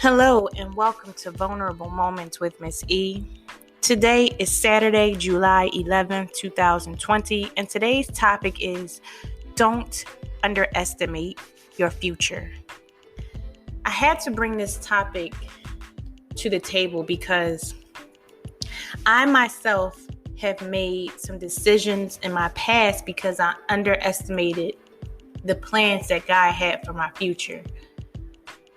Hello and welcome to Vulnerable Moments with Miss E. Today is Saturday, July 11th, 2020, and today's topic is don't underestimate your future. I had to bring this topic to the table because I myself have made some decisions in my past because I underestimated the plans that God had for my future.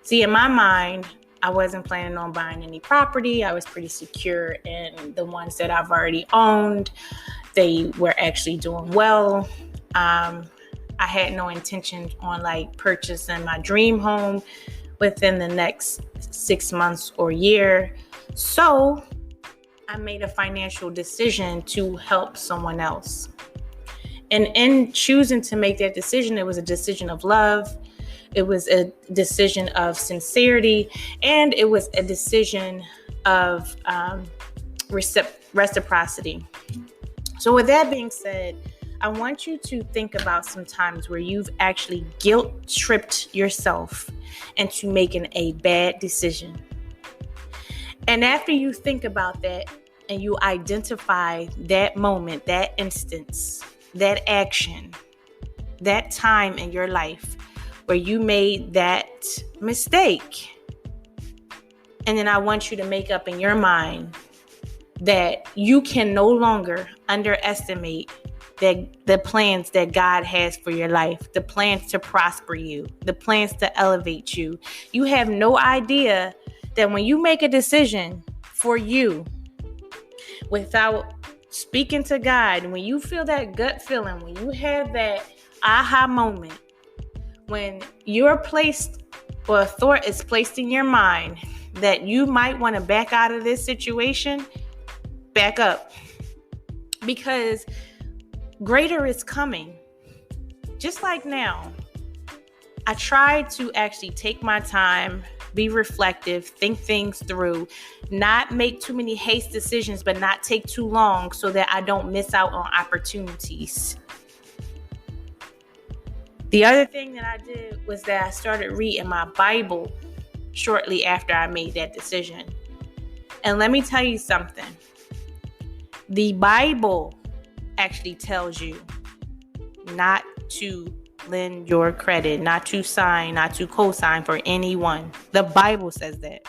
See, in my mind, I wasn't planning on buying any property. I was pretty secure in the ones that I've already owned. They were actually doing well. I had no intention on purchasing my dream home within the next 6 months or year. So I made a financial decision to help someone else. And in choosing to make that decision, it was a decision of love. It was a decision of sincerity, and it was a decision of reciprocity. So with that being said, I want you to think about some times where you've actually guilt-tripped yourself into making a bad decision. And after you think about that and you identify that moment, that instance, that action, that time in your life where you made that mistake. And then I want you to make up in your mind that you can no longer underestimate the plans that God has for your life, the plans to prosper you, the plans to elevate you. You have no idea that when you make a decision for you without speaking to God, when you feel that gut feeling, when you have that aha moment, when you're placed or a thought is placed in your mind that you might want to back out of this situation, back up. Because greater is coming. Just like now, I tried to actually take my time, be reflective, think things through, not make too many haste decisions, but not take too long so that I don't miss out on opportunities. The other thing that I did was that I started reading my Bible shortly after I made that decision. And let me tell you something. The Bible actually tells you not to lend your credit, not to sign, not to co-sign for anyone. The Bible says that.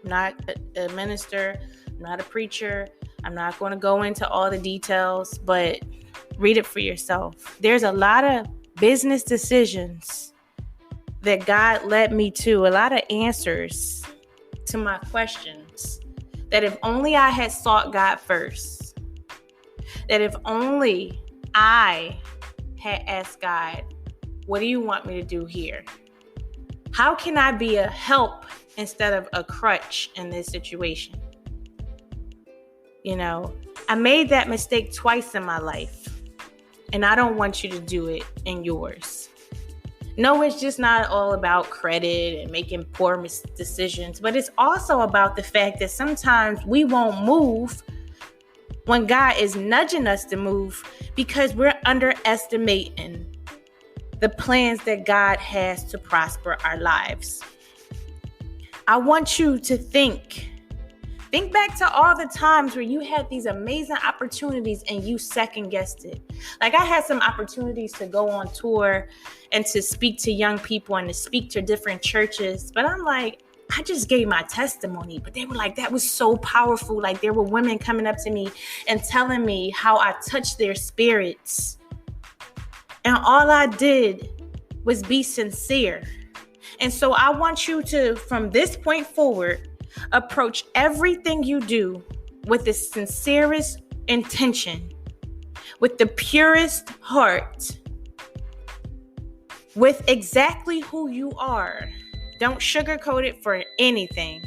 I'm not a minister, I'm not a preacher. I'm not going to go into all the details, but read it for yourself. There's a lot of business decisions that God led me to, a lot of answers to my questions, that if only I had sought God first, that if only I had asked God, what do you want me to do here? How can I be a help instead of a crutch in this situation? I made that mistake twice in my life. And I don't want you to do it in yours. No, it's just not all about credit and making poor decisions, but it's also about the fact that sometimes we won't move when God is nudging us to move because we're underestimating the plans that God has to prosper our lives. I want you to think back to all the times where you had these amazing opportunities and you second guessed it. I had some opportunities to go on tour and to speak to young people and to speak to different churches. But I'm like, I just gave my testimony, but they were like, that was so powerful. There were women coming up to me and telling me how I touched their spirits. And all I did was be sincere. And so I want you to, from this point forward, approach everything you do with the sincerest intention, with the purest heart, with exactly who you are. Don't sugarcoat it for anything.